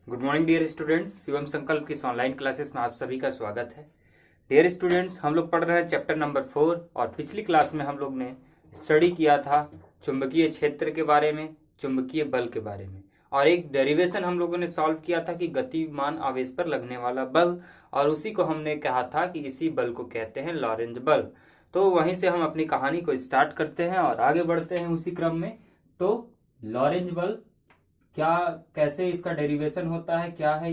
Good morning dear students, Shivam Sankalp की इस online classes में आप सभी का स्वागत है। डियर स्टूडेंट्स, हम लोग पढ़ रहे हैं चैप्टर नंबर 4 और पिछली क्लास में हम लोग ने स्टडी किया था चुंबकीय क्षेत्र के बारे में, चुंबकीय बल के बारे में, और एक डेरिवेशन हम लोगों ने सॉल्व किया था कि गतिमान आवेश पर लगने वाला बल, और उसी को हमने कहा था कि इसी बल को कहते हैं लॉरेंज बल। तो वहीं से हम अपनी कहानी को स्टार्ट करते हैं और आगे बढ़ते हैं उसी क्रम में। तो लॉरेंज बल क्या, कैसे इसका डेरिवेशन होता है, क्या है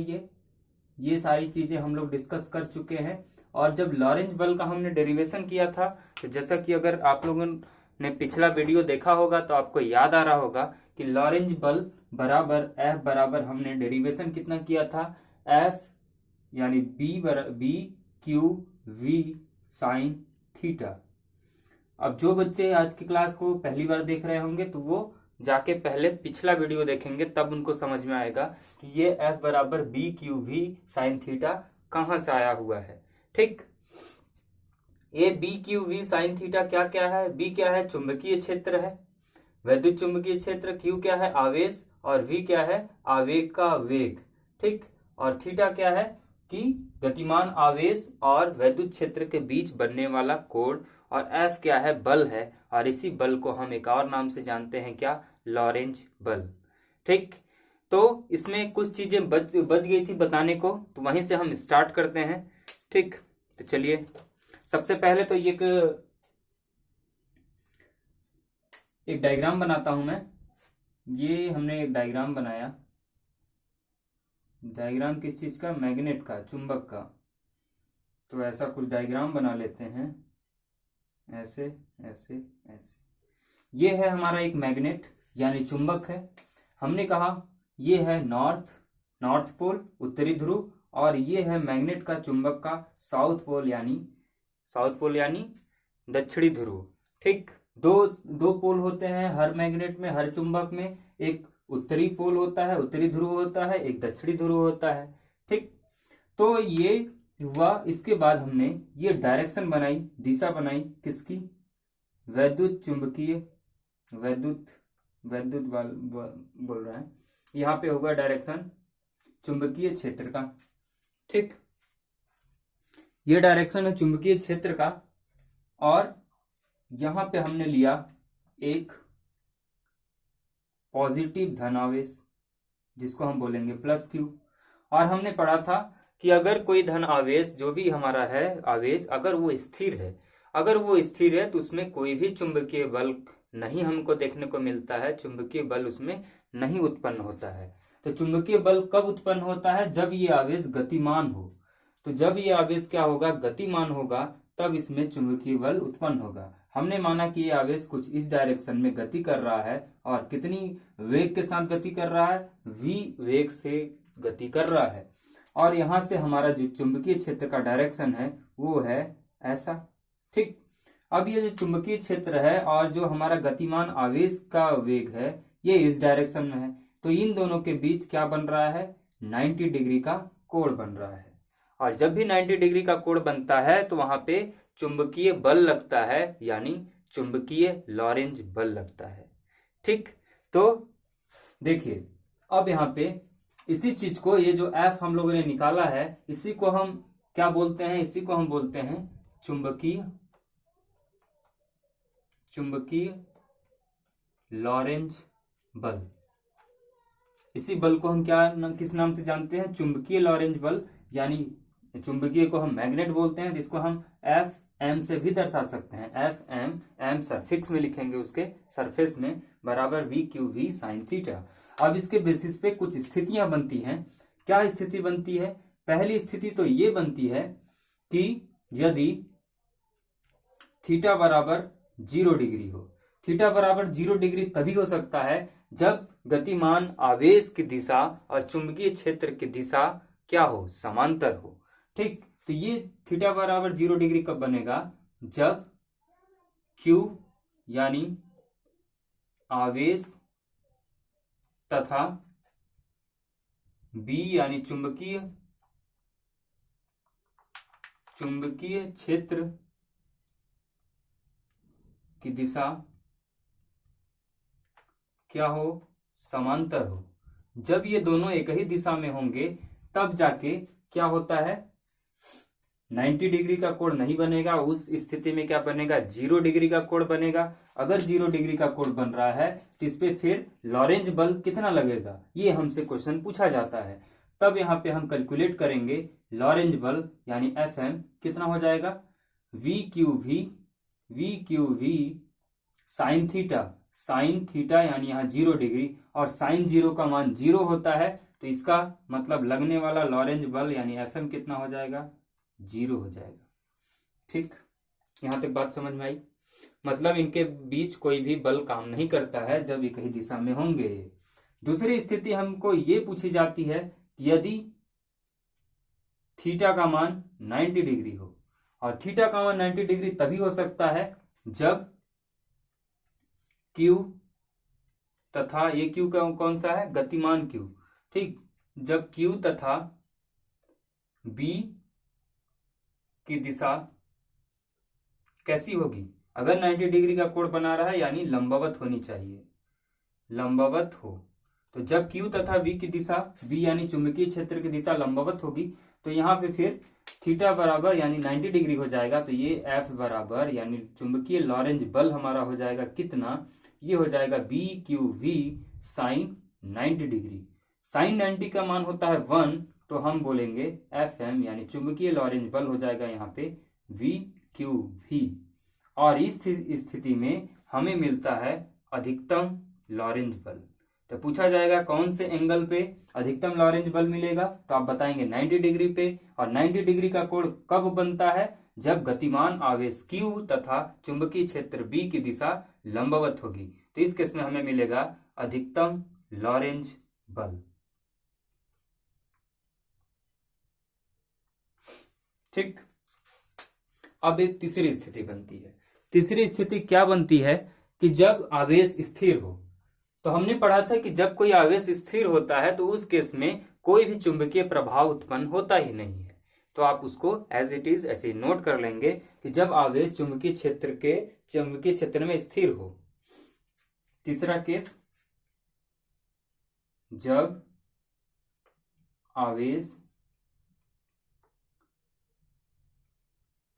ये सारी चीजें हम लोग डिस्कस कर चुके हैं। और जब लॉरेंज बल का हमने डेरिवेशन किया था, तो जैसा कि अगर आप लोगों ने पिछला वीडियो देखा होगा तो आपको याद आ रहा होगा कि लॉरेंज बल बराबर F बराबर हमने डेरिवेशन कितना किया था, F यानी B Q V sine theta. अब जो बच्चे आज की क्लास को पहली बार देख रहे होंगे तो वो जाके पहले पिछला वीडियो देखेंगे, तब उनको समझ में आएगा कि ये F बराबर B Q V sine theta कहां से आया हुआ है। ठीक, ये B Q V sine theta क्या क्या है। बी क्या है, चुंबकीय क्षेत्र है, वैद्युत चुंबकीय क्षेत्र। क्यू क्या है, आवेश, और वी क्या है, आवेग का वेग। ठीक, और थीटा क्या है कि गतिमान आवेश और वैद्युत क्षेत्र के बीच बनने वाला कोण, और एफ क्या है, बल है, और इसी बल को हम एक और नाम से जानते हैं, क्या, लॉरेंज बल। ठीक, तो इसमें कुछ चीजें बच गई थी बताने को, तो वहीं से हम स्टार्ट करते हैं। ठीक, तो चलिए सबसे पहले तो एक डायग्राम बनाता हूं मैं। ये हमने एक डायग्राम बनाया। डायग्राम किस चीज का, मैग्नेट का, चुंबक का। तो ऐसा कुछ डायग्राम बना लेते हैं, ऐसे ऐसे ऐसे। ये है हमारा एक मैग्नेट यानी चुंबक है। हमने कहा ये है नॉर्थ पोल, उत्तरी ध्रुव, और ये है मैग्नेट का, चुंबक का साउथ पोल यानी दक्षिणी ध्रुव। ठीक, दो पोल होते हैं हर मैग्नेट में, हर चुंबक में। एक उत्तरी पोल होता है, उत्तरी ध्रुव होता है, एक दक्षिणी ध्रुव होता है। ठीक, तो ये हुआ। इसके बाद हमने ये डायरेक्शन बनाई, दिशा बनाई, किसकी, वैद्युत चुंबकीय, वैद्युत बोल रहे हैं, यहां पे होगा डायरेक्शन चुंबकीय क्षेत्र का। ठीक, ये डायरेक्शन है चुंबकीय क्षेत्र का, और यहां पे हमने लिया एक पॉजिटिव धन आवेश, जिसको हम बोलेंगे प्लस क्यू। और हमने पढ़ा था कि अगर कोई धन आवेश, जो भी हमारा है आवेश, अगर वो स्थिर है तो उसमें कोई भी चुंबकीय बल नहीं हमको देखने को मिलता है, चुंबकीय बल उसमें नहीं उत्पन्न होता है। तो चुंबकीय बल कब उत्पन्न होता है, जब ये आवेश गतिमान हो। तो जब ये आवेश क्या होगा, गतिमान होगा, तब इसमें चुंबकीय बल उत्पन्न होगा। हमने माना कि ये आवेश कुछ इस डायरेक्शन में गति कर रहा है, और कितनी वेग के साथ गति कर रहा है, v वेग से गति कर रहा है। और यहां से हमारा जो चुंबकीय क्षेत्र का डायरेक्शन है वो है ऐसा। ठीक, अब ये जो चुंबकीय क्षेत्र है और जो हमारा गतिमान आवेश का वेग है, ये इस डायरेक्शन में है। तो इन दोनों के बीच क्या बन रहा है, 90 डिग्री का कोण बन रहा है। और जब भी 90 डिग्री का कोण बनता है तो वहां पे चुंबकीय बल लगता है, यानी चुंबकीय लॉरेंज बल लगता है। ठीक, तो देखिए अब यहाँ पे इसी चीज को, ये जो F हम लोगों ने निकाला है, इसी को हम क्या बोलते हैं, इसी को हम बोलते हैं चुंबकीय लॉरेंज बल। इसी बल को हम किस नाम से जानते हैं, चुंबकीय लॉरेंज बल। यानी चुंबकीय को हम मैग्नेट बोलते हैं, जिसको हम एफ एम से भी दर्शा सकते हैं। एफ एम सरफिक्स में लिखेंगे, उसके सरफेस में, बराबर V Q V sine theta. अब इसके बेसिस पे कुछ स्थितियां बनती हैं। क्या स्थिति बनती है, पहली स्थिति तो ये बनती है कि यदि थीटा बराबर 0 डिग्री हो। थीटा बराबर 0 डिग्री तभी हो सकता है जब गतिमान आवेश की दिशा और चुंबकीय क्षेत्र की दिशा क्या हो, समांतर हो। ठीक, तो ये थीटा बराबर 0 डिग्री कब बनेगा, जब Q यानी आवेश तथा B यानी चुंबकीय क्षेत्र की दिशा क्या हो, समांतर हो। जब ये दोनों एक ही दिशा में होंगे तब जाके क्या होता है, 90 डिग्री का कोण नहीं बनेगा। उस स्थिति में क्या बनेगा, 0 डिग्री का कोण बनेगा। अगर 0 डिग्री का कोण बन रहा है तो इस पे फिर लॉरेंज बल कितना लगेगा, ये हमसे क्वेश्चन पूछा जाता है। तब यहाँ पे हम कैलकुलेट करेंगे लॉरेंज बल यानी Fm कितना हो जाएगा, V Q V sine theta यानी यहाँ 0 डिग्री, और साइन 0 का मान 0 होता है, तो इसका मतलब लगने वाला लॉरेंज बल यानी Fm कितना हो जाएगा, 0 हो जाएगा। ठीक, यहां तक बात समझ में आई। मतलब इनके बीच कोई भी बल काम नहीं करता है जब एक ही दिशा में होंगे। दूसरी स्थिति हमको ये पूछी जाती है यदि थीटा का मान 90 डिग्री हो, और थीटा का मान 90 डिग्री तभी हो सकता है जब Q तथा ये Q का कौन सा है, गतिमान Q। ठीक, जब Q तथा B की दिशा कैसी होगी, अगर 90 डिग्री का कोण बना रहा है यानी लंबवत होनी चाहिए, लंबवत हो। तो जब Q तथा B की दिशा, B यानी चुंबकीय क्षेत्र की दिशा लंबवत होगी, तो यहाँ पे फिर थीटा बराबर यानी 90 डिग्री हो जाएगा। तो ये F बराबर यानी चुंबकीय लॉरेंज बल हमारा हो जाएगा कितना, ये हो जाएगा BQV साइन 90 डिग्री। साइन 90 का मान होता है 1, तो हम बोलेंगे Fm यानी चुंबकीय लॉरेंज बल हो जाएगा यहाँ पे VQV। और इस स्थिति में हमें मिलता है अधिकतम लॉरेंज बल। तो पूछा जाएगा कौन से एंगल पे अधिकतम लॉरेंज बल मिलेगा, तो आप बताएंगे 90 डिग्री पे। और 90 डिग्री का कोण कब बनता है, जब गतिमान आवेश Q तथा चुंबकीय क्षेत्र B की दिशा लंबवत होगी। तो इस केस में हमें मिलेगा अधिकतम लॉरेंज बल। ठीक, अब एक तीसरी स्थिति बनती है। तीसरी स्थिति क्या बनती है कि जब आवेश स्थिर हो। तो हमने पढ़ा था कि जब कोई आवेश स्थिर होता है तो उस केस में कोई भी चुंबकीय प्रभाव उत्पन्न होता ही नहीं है। तो आप उसको एज इट इज ऐसे नोट कर लेंगे कि जब आवेश चुंबकीय क्षेत्र में स्थिर हो। तीसरा केस, जब आवेश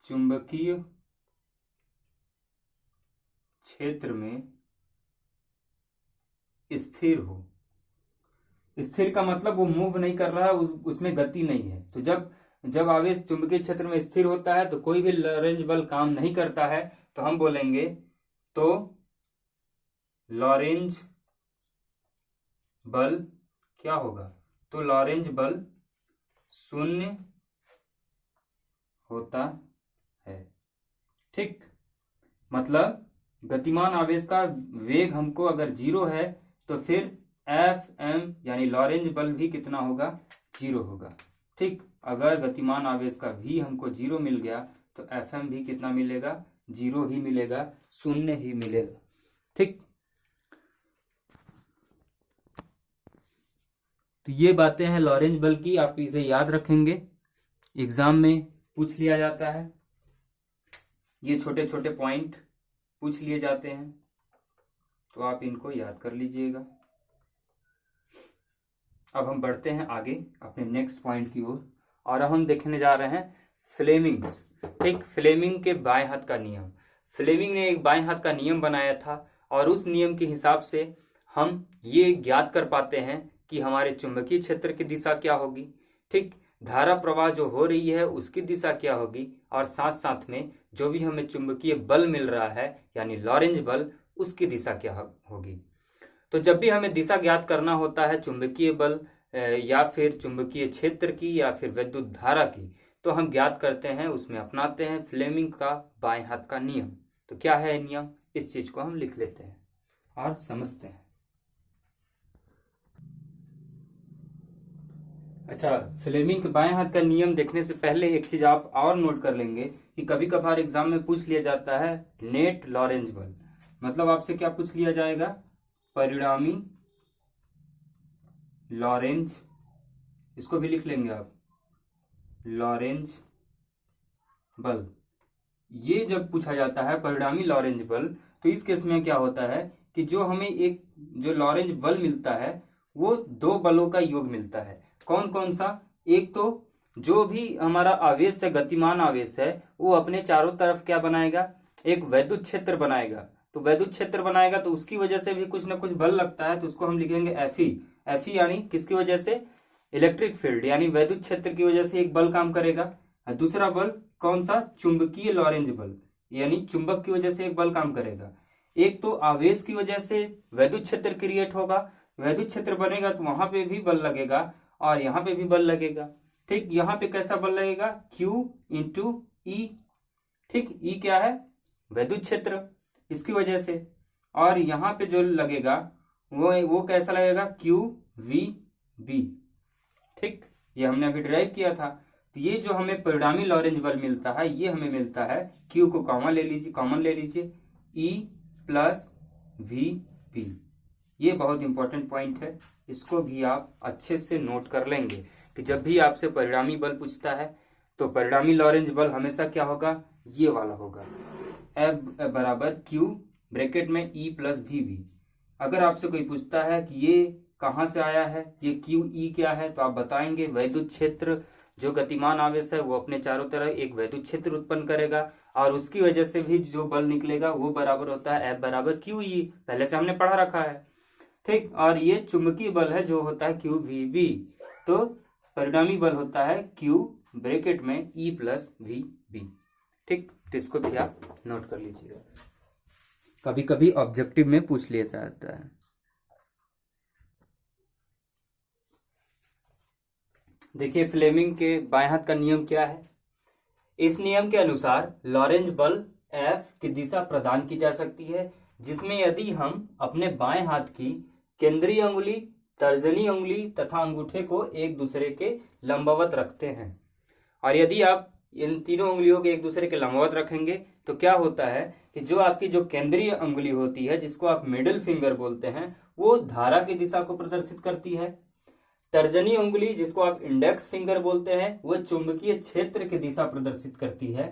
चुंबकीय क्षेत्र में स्थिर हो। स्थिर का मतलब वो मूव नहीं कर रहा है, उसमें गति नहीं है। तो जब आवेश चुंबकीय क्षेत्र में स्थिर होता है तो कोई भी लॉरेंज बल काम नहीं करता है। तो हम बोलेंगे तो लॉरेंज बल क्या होगा, तो लॉरेंज बल 0 होता है। ठीक, मतलब गतिमान आवेश का वेग हमको अगर 0 है तो फिर Fm यानी लॉरेंज बल भी कितना होगा, 0 होगा। ठीक, अगर गतिमान आवेश का भी हमको 0 मिल गया तो Fm भी कितना मिलेगा, 0 ही मिलेगा, 0 ही मिलेगा। ठीक, तो ये बातें हैं लॉरेंज बल की, आप इसे याद रखेंगे, एग्जाम में पूछ लिया जाता है। ये छोटे छोटे पॉइंट पूछ लिए जाते हैं, तो आप इनको याद कर लीजिएगा। अब हम बढ़ते हैं आगे अपने नेक्स्ट पॉइंट की ओर, और अब हम देखने जा रहे हैं फ्लेमिंग्स। ठीक, फ्लेमिंग के बाएं हाथ का नियम। फ्लेमिंग ने एक बाएं हाथ का नियम बनाया था, और उस नियम के हिसाब से हम ये ज्ञात कर पाते हैं कि हमारे चुंबकीय क्षेत्र की दिशा क्या होगी। ठीक, धारा प्रवाह जो हो रही है उसकी दिशा क्या होगी, और साथ साथ में जो भी हमें चुंबकीय बल मिल रहा है यानी लॉरेंज बल, उसकी दिशा क्या होगी। तो जब भी हमें दिशा ज्ञात करना होता है चुंबकीय बल या फिर चुंबकीय क्षेत्र की या फिर विद्युत धारा की, तो हम ज्ञात करते हैं, उसमें अपनाते हैं फ्लेमिंग का बाएं हाथ का नियम। तो क्या है नियम, इस चीज को हम लिख लेते हैं और समझते हैं। अच्छा, फ्लेमिंग के बाएं हाथ का नियम देखने से पहले एक चीज आप और नोट कर लेंगे कि कभी कभार एग्जाम में पूछ लिया जाता है नेट लॉरेंज बल। मतलब आपसे क्या पूछ लिया जाएगा, परिणामी लॉरेंज, इसको भी लिख लेंगे आप, लॉरेंज बल। ये जब पूछा जाता है परिणामी लॉरेंज बल, तो इस केस में क्या होता है कि जो हमें एक जो लॉरेंज बल मिलता है वो दो बलों का योग मिलता है। कौन कौन सा? एक तो जो भी हमारा आवेश है, गतिमान आवेश है, वो अपने चारों तरफ क्या बनाएगा? एक वैद्युत क्षेत्र बनाएगा। तो वैद्युत क्षेत्र बनाएगा तो उसकी वजह से भी कुछ ना कुछ बल लगता है, तो उसको हम लिखेंगे एफई। एफई यानी किसकी वजह से? इलेक्ट्रिक फील्ड यानी वैद्युत क्षेत्र की वजह से एक बल काम करेगा। दूसरा बल कौन सा? चुंबकीय लॉरेंज बल, यानी चुंबक की वजह से एक बल काम करेगा। एक तो आवेश की वजह से वैद्युत क्षेत्र क्रिएट होगा, वैद्युत क्षेत्र बनेगा तो वहां पे भी बल लगेगा और यहाँ पे भी बल लगेगा। ठीक, यहाँ पे कैसा बल लगेगा? Q इंटू ई। ठीक, ई क्या है? वैद्युत क्षेत्र, इसकी वजह से। और यहाँ पे जो लगेगा वो कैसा लगेगा? Q V B। ठीक, ये हमने अभी ड्राइव किया था। तो ये जो हमें परिणामी लॉरेंज बल मिलता है, ये हमें मिलता है, Q को कॉमन ले लीजिए, E प्लस वी पी। ये बहुत इंपॉर्टेंट पॉइंट है, इसको भी आप अच्छे से नोट कर लेंगे कि जब भी आपसे परिणामी बल पूछता है तो परिणामी लॉरेंज बल हमेशा क्या होगा? ये वाला होगा, F बराबर Q ब्रैकेट में E प्लस वी बी। अगर आपसे कोई पूछता है कि ये कहाँ से आया है, ये क्यू ई क्या है, तो आप बताएंगे वैद्युत क्षेत्र, जो गतिमान आवेश है वो अपने चारों तरफ एक वैद्युत क्षेत्र उत्पन्न करेगा और उसकी वजह से भी जो बल निकलेगा वो बराबर होता है F बराबर क्यू ई। पहले से हमने पढ़ा रखा है। ठीक, और ये चुंबकीय बल है जो होता है क्यू वी बी। तो परिणामी बल होता है Q ब्रैकेट में E प्लस वी बी। ठीक, तो इसको भी आप नोट कर लीजिएगा, कभी कभी ऑब्जेक्टिव में पूछ लिया जाता है। देखिए फ्लेमिंग के बाएं हाथ का नियम क्या है। इस नियम के अनुसार लॉरेंज बल F की दिशा प्रदान की जा सकती है, जिसमें यदि हम अपने बाएं हाथ की केंद्रीय अंगुली, तर्जनी अंगुली तथा अंगूठे को एक दूसरे के लंबवत रखते हैं। और यदि आप इन तीनों उंगलियों के एक दूसरे के लंबवत रखेंगे तो क्या होता है कि जो आपकी जो केंद्रीय अंगुली होती है, जिसको आप मिडिल फिंगर बोलते हैं, वो धारा की दिशा को प्रदर्शित करती है। तर्जनी अंगुली, जिसको आप इंडेक्स फिंगर बोलते हैं, वो चुंबकीय क्षेत्र की दिशा प्रदर्शित करती है।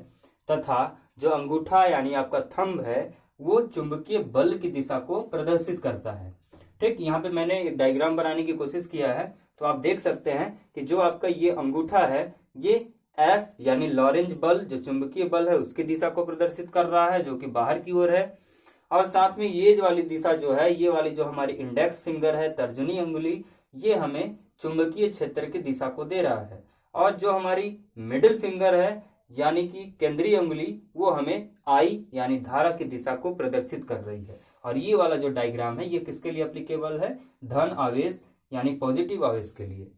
तथा जो अंगूठा यानी आपका थंब है, वो चुंबकीय बल की दिशा को प्रदर्शित करता है। ठीक, यहाँ पे मैंने एक डायग्राम बनाने की कोशिश किया है, तो आप देख सकते हैं कि जो आपका ये अंगूठा है, ये F यानी लॉरेंज बल, जो चुंबकीय बल है, उसकी दिशा को प्रदर्शित कर रहा है, जो कि बाहर की ओर है। और साथ में ये वाली दिशा जो है, ये वाली जो हमारी इंडेक्स फिंगर है, तर्जनी अंगुली, ये हमें चुंबकीय क्षेत्र की दिशा को दे रहा है। और जो हमारी मिडिल फिंगर है यानी कि केंद्रीय अंगुली, वो हमें I यानी धारा की दिशा को प्रदर्शित कर रही है। और ये वाला जो डायग्राम है, ये किसके लिए एप्लीकेबल है? धन आवेश यानी पॉजिटिव आवेश के लिए।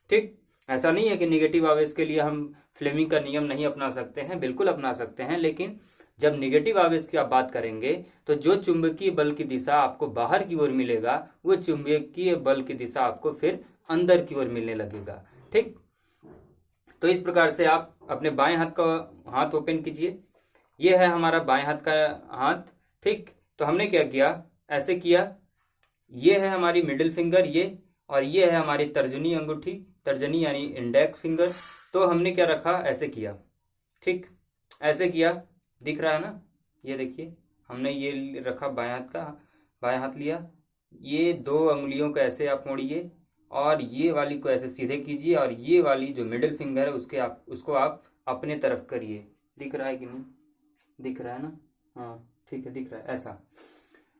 ठीक, ऐसा नहीं है कि निगेटिव आवेश के लिए हम फ्लेमिंग का नियम नहीं अपना सकते हैं, बिल्कुल अपना सकते हैं। लेकिन जब निगेटिव आवेश की आप बात करेंगे तो जो चुंबकीय बल की दिशा आपको बाहर की ओर मिलेगा, वो चुंबकीय बल की दिशा आपको फिर अंदर की ओर मिलने लगेगा। ठीक, तो इस प्रकार से आप अपने बाएं हाथ का हाथ ओपन कीजिए। ये है हमारा बाएं हाथ का हाथ। ठीक, तो हमने क्या किया? ऐसे किया, ये है हमारी मिडिल फिंगर, ये, और ये है हमारी तर्जनी अंगूठी, तर्जनी यानी इंडेक्स फिंगर। तो हमने क्या रखा? ऐसे किया। ठीक, ऐसे किया, दिख रहा है ना? ये देखिए, हमने ये रखा बाएं हाथ का, बाएं हाथ लिया, ये दो अंगुलियों को ऐसे आप मोड़िए और ये वाली को ऐसे सीधे कीजिए और ये वाली जो मिडिल फिंगर है उसको आप अपने तरफ करिए। दिख रहा है कि नहीं? दिख रहा है ना? हाँ ठीक है, दिख रहा है ऐसा।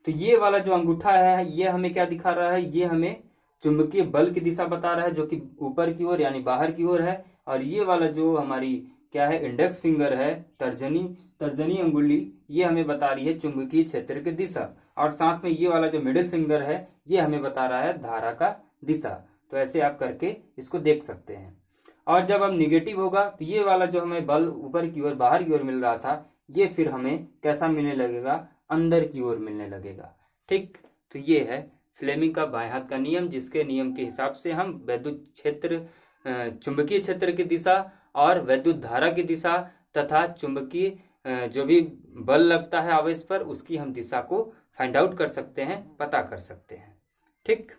तो ये वाला जो अंगूठा है, ये हमें क्या दिखा रहा है? ये हमें चुंबकीय बल की दिशा बता रहा है, जो कि ऊपर की ओर यानी बाहर की ओर है। और ये वाला जो हमारी क्या है, इंडेक्स फिंगर है, तर्जनी अंगुली, ये हमें बता रही है चुंबकीय क्षेत्र की दिशा। और साथ में ये वाला जो मिडिल फिंगर है, ये हमें बता रहा है धारा का दिशा। तो ऐसे आप करके इसको देख सकते हैं। और जब अब निगेटिव होगा तो ये वाला जो हमें बल ऊपर की ओर बाहर की ओर मिल रहा था, ये फिर हमें कैसा मिलने लगेगा? अंदर की ओर मिलने लगेगा। ठीक, तो ये है फ्लेमिंग का बाएं हाथ का नियम, जिसके नियम के हिसाब से हम वैद्युत क्षेत्र, चुंबकीय क्षेत्र की दिशा और वैद्युत धारा की दिशा तथा चुंबकीय जो भी बल लगता है आवेश पर, उसकी हम दिशा को फाइंड आउट कर सकते हैं, पता कर सकते हैं। ठीक।